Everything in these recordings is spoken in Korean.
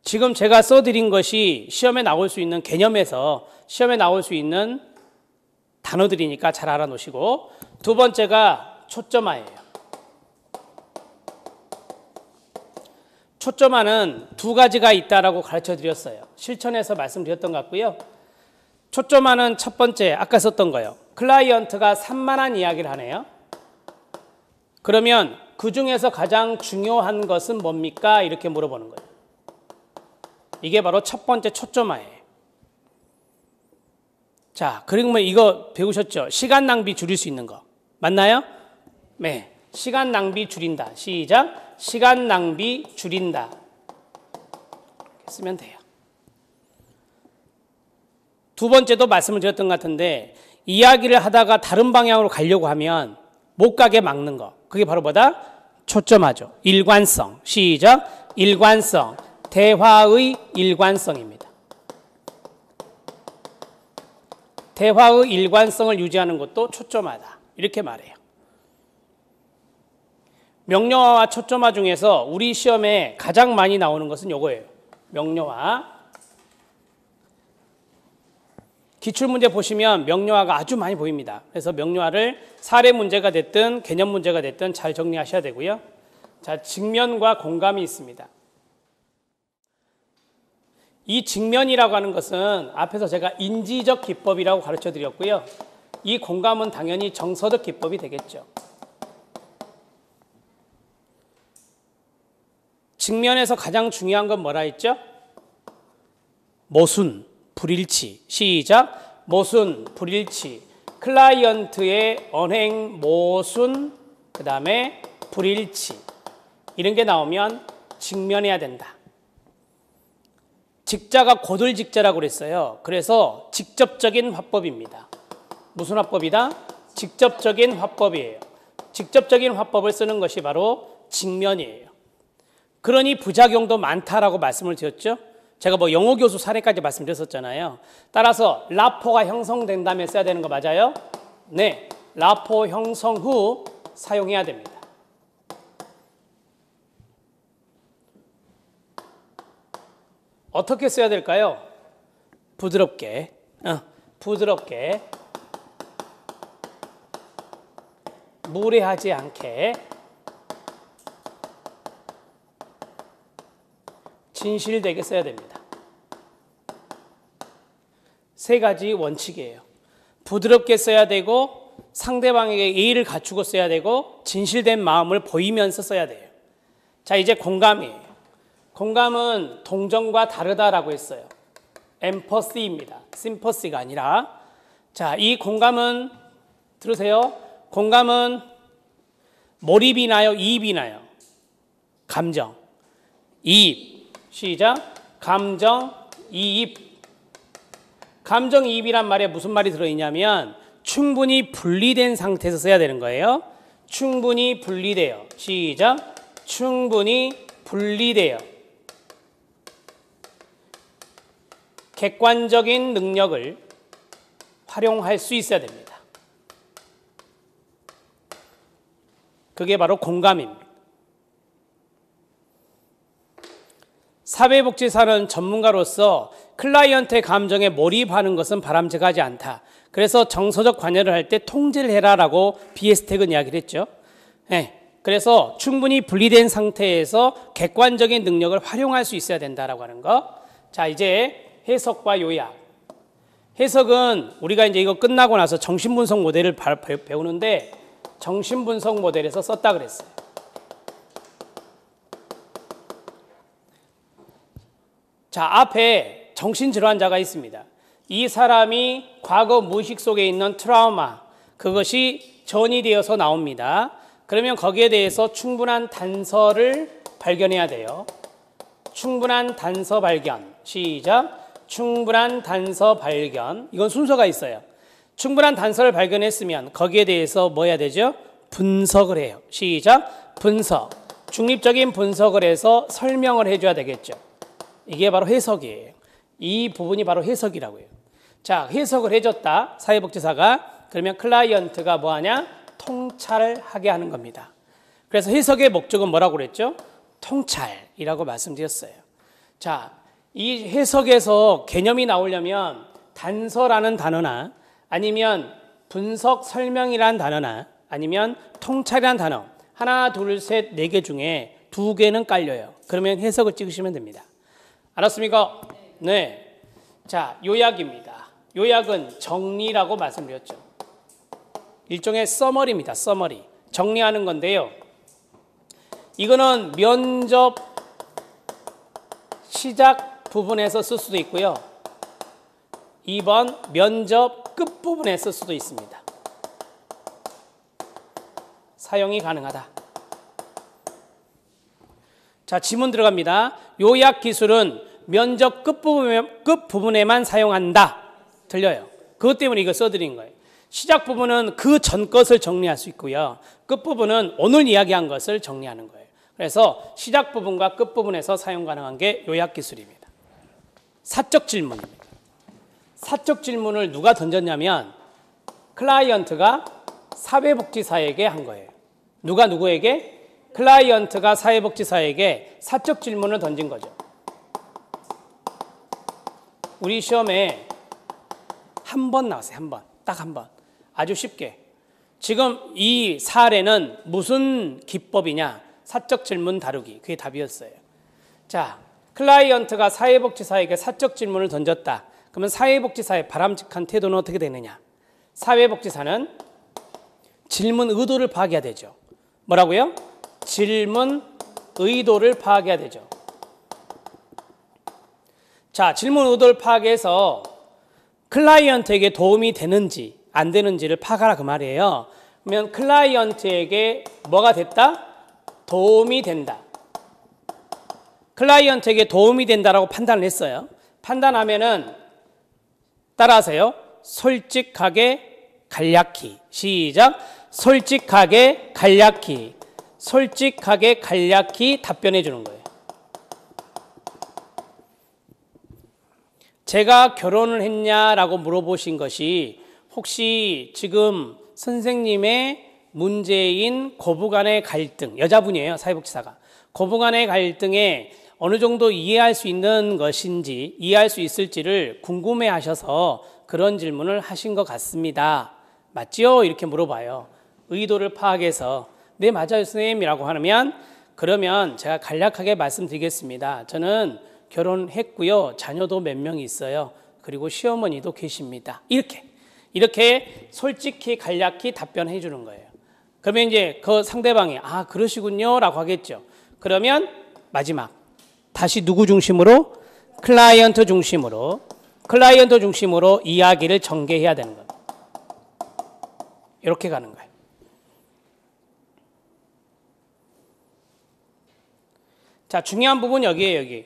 지금 제가 써드린 것이 시험에 나올 수 있는 개념에서 시험에 나올 수 있는 단어들이니까 잘 알아놓으시고, 두 번째가 초점화예요. 초점화는 두 가지가 있다라고 가르쳐 드렸어요. 실천해서 말씀드렸던 것 같고요. 초점화는 첫 번째, 아까 썼던 거예요. 클라이언트가 산만한 이야기를 하네요. 그러면 그 중에서 가장 중요한 것은 뭡니까? 이렇게 물어보는 거예요. 이게 바로 첫 번째 초점화예요. 자, 그러면 이거 배우셨죠? 시간 낭비 줄일 수 있는 거. 맞나요? 네. 시간 낭비 줄인다. 시작. 시간 낭비 줄인다. 이렇게 쓰면 돼요. 두 번째도 말씀을 드렸던 것 같은데, 이야기를 하다가 다른 방향으로 가려고 하면 못 가게 막는 거. 그게 바로 뭐다? 초점화죠. 일관성. 시작. 일관성. 대화의 일관성입니다. 대화의 일관성을 유지하는 것도 초점화다. 이렇게 말해요. 명료화와 초점화 중에서 우리 시험에 가장 많이 나오는 것은 요거예요. 명료화. 기출문제 보시면 명료화가 아주 많이 보입니다. 그래서 명료화를 사례 문제가 됐든 개념 문제가 됐든 잘 정리하셔야 되고요. 자, 직면과 공감이 있습니다. 이 직면이라고 하는 것은 앞에서 제가 인지적 기법이라고 가르쳐 드렸고요. 이 공감은 당연히 정서적 기법이 되겠죠. 직면에서 가장 중요한 건 뭐라 했죠? 모순, 불일치. 시작. 모순, 불일치. 클라이언트의 언행 모순, 그 다음에 불일치. 이런 게 나오면 직면해야 된다. 직자가 고들직자라고 그랬어요. 그래서 직접적인 화법입니다. 무슨 화법이다? 직접적인 화법이에요. 직접적인 화법을 쓰는 것이 바로 직면이에요. 그러니 부작용도 많다라고 말씀을 드렸죠. 제가 뭐 영어 교수 사례까지 말씀드렸었잖아요. 따라서 라포가 형성된 다음에 써야 되는 거 맞아요? 네, 라포 형성 후 사용해야 됩니다. 어떻게 써야 될까요? 부드럽게, 부드럽게, 무례하지 않게, 진실되게 써야 됩니다. 세 가지 원칙이에요. 부드럽게 써야 되고, 상대방에게 예의를 갖추고 써야 되고, 진실된 마음을 보이면서 써야 돼요. 자, 이제 공감이에요. 공감은 동정과 다르다라고 했어요. 엠퍼시입니다. 심퍼시가 아니라. 자, 이 공감은 들으세요. 공감은 몰입이 나요? 이입이 나요? 감정. 이입. 시작. 감정, 이입. 감정 이입이란 말에 무슨 말이 들어있냐면 충분히 분리된 상태에서 써야 되는 거예요. 충분히 분리돼요. 시작. 충분히 분리돼요. 객관적인 능력을 활용할 수 있어야 됩니다. 그게 바로 공감입니다. 사회복지사는 전문가로서 클라이언트의 감정에 몰입하는 것은 바람직하지 않다. 그래서 정서적 관여를 할 때 통제를 해라라고 비에스텍은 이야기를 했죠. 네. 그래서 충분히 분리된 상태에서 객관적인 능력을 활용할 수 있어야 된다라고 하는 거. 자, 이제 해석과 요약. 해석은 우리가 이제 이거 끝나고 나서 정신분석 모델을 배우는데 정신분석 모델에서 썼다 그랬어요. 자, 앞에 정신질환자가 있습니다. 이 사람이 과거 무의식 속에 있는 트라우마, 그것이 전이 되어서 나옵니다. 그러면 거기에 대해서 충분한 단서를 발견해야 돼요. 충분한 단서 발견. 시작. 충분한 단서 발견. 이건 순서가 있어요. 충분한 단서를 발견했으면 거기에 대해서 뭐 해야 되죠? 분석을 해요. 시작. 분석. 중립적인 분석을 해서 설명을 해줘야 되겠죠. 이게 바로 해석이에요. 이 부분이 바로 해석이라고 해요. 자, 해석을 해줬다. 사회복지사가. 그러면 클라이언트가 뭐하냐? 통찰을 하게 하는 겁니다. 그래서 해석의 목적은 뭐라고 그랬죠? 통찰이라고 말씀드렸어요. 자, 이 해석에서 개념이 나오려면 단서라는 단어나 아니면 분석 설명이라는 단어나 아니면 통찰이라는 단어 하나, 둘, 셋, 네 개 중에 2개는 깔려요. 그러면 해석을 찍으시면 됩니다. 알았습니까? 네. 자, 요약입니다. 요약은 정리라고 말씀드렸죠. 일종의 서머리입니다. 서머리. 정리하는 건데요. 이거는 면접 시작 부분에서 쓸 수도 있고요. 2번 면접 끝부분에 쓸 수도 있습니다. 사용이 가능하다. 자, 지문 들어갑니다. 요약 기술은 면접 끝부분에만 사용한다. 들려요. 그것 때문에 이거 써드린 거예요. 시작 부분은 그 전 것을 정리할 수 있고요. 끝부분은 오늘 이야기한 것을 정리하는 거예요. 그래서 시작 부분과 끝부분에서 사용 가능한 게 요약 기술입니다. 사적 질문입니다. 사적 질문을 누가 던졌냐면 클라이언트가 사회복지사에게 한 거예요. 누가 누구에게? 클라이언트가 사회복지사에게 사적 질문을 던진 거죠. 우리 시험에 한 번 나왔어요. 한 번. 딱 한 번. 아주 쉽게. 지금 이 사례는 무슨 기법이냐? 사적 질문 다루기. 그게 답이었어요. 자, 클라이언트가 사회복지사에게 사적 질문을 던졌다. 그러면 사회복지사의 바람직한 태도는 어떻게 되느냐? 사회복지사는 질문 의도를 파악해야 되죠. 뭐라고요? 질문 의도를 파악해야 되죠. 자, 질문 의도를 파악해서 클라이언트에게 도움이 되는지 안 되는지를 파악하라 그 말이에요. 그러면 클라이언트에게 뭐가 됐다? 도움이 된다. 클라이언트에게 도움이 된다라고 판단을 했어요. 판단하면은 따라하세요. 솔직하게 간략히. 시작. 솔직하게 간략히. 솔직하게 간략히 답변해 주는 거예요. 제가 결혼을 했냐라고 물어보신 것이 혹시 지금 선생님의 문제인 고부간의 갈등, 여자분이에요. 사회복지사가. 고부간의 갈등에 어느 정도 이해할 수 있는 것인지, 이해할 수 있을지를 궁금해 하셔서 그런 질문을 하신 것 같습니다. 맞죠? 이렇게 물어봐요. 의도를 파악해서 네, 맞아요, 선생님이라고 하면 그러면 제가 간략하게 말씀드리겠습니다. 저는 결혼했고요. 자녀도 몇 명 있어요. 그리고 시어머니도 계십니다. 이렇게 솔직히 간략히 답변해 주는 거예요. 그러면 이제 그 상대방이 아, 그러시군요 라고 하겠죠. 그러면 마지막 다시 누구 중심으로? 클라이언트 중심으로 이야기를 전개해야 되는 거예요. 이렇게 가는 거예요. 자, 중요한 부분 여기에요.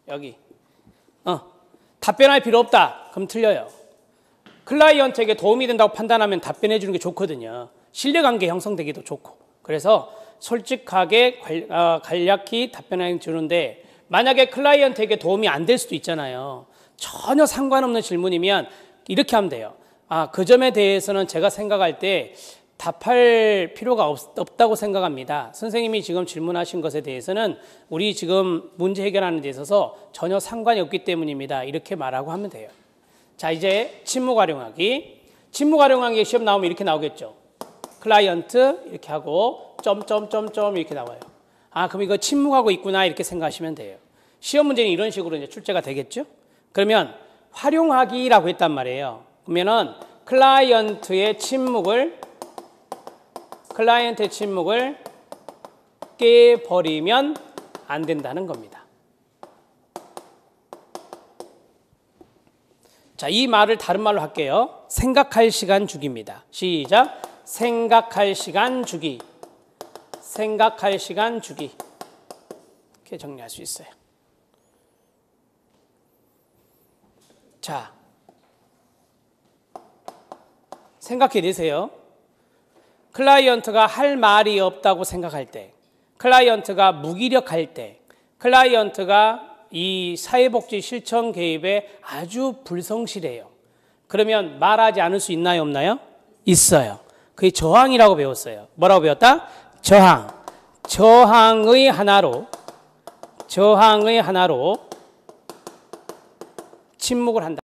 여기. 답변할 필요 없다. 그럼 틀려요. 클라이언트에게 도움이 된다고 판단하면 답변해 주는 게 좋거든요. 신뢰관계 형성되기도 좋고. 그래서 솔직하게 간략히 답변해 주는데 만약에 클라이언트에게 도움이 안 될 수도 있잖아요. 전혀 상관없는 질문이면 이렇게 하면 돼요. 아, 그 점에 대해서는 제가 생각할 때 답할 필요가 없다고 생각합니다. 선생님이 지금 질문하신 것에 대해서는 우리 지금 문제 해결하는 데 있어서 전혀 상관이 없기 때문입니다. 이렇게 말하고 하면 돼요. 자, 이제 침묵 활용하기. 침묵 활용하기 시험 나오면 이렇게 나오겠죠. 클라이언트 이렇게 하고 점점점점 이렇게 나와요. 아, 그럼 이거 침묵하고 있구나 이렇게 생각하시면 돼요. 시험 문제는 이런 식으로 이제 출제가 되겠죠. 그러면 활용하기라고 했단 말이에요. 그러면은 클라이언트의 침묵을 깨버리면 안 된다는 겁니다. 자, 이 말을 다른 말로 할게요. 생각할 시간 주기입니다. 시작. 생각할 시간 주기. 생각할 시간 주기. 이렇게 정리할 수 있어요. 자, 생각해 내세요. 클라이언트가 할 말이 없다고 생각할 때, 클라이언트가 무기력할 때, 클라이언트가 이 사회복지 실천 개입에 아주 불성실해요. 그러면 말하지 않을 수 있나요, 없나요? 있어요. 그게 저항이라고 배웠어요. 뭐라고 배웠다? 저항. 저항의 하나로 저항의 하나로 침묵을 한다.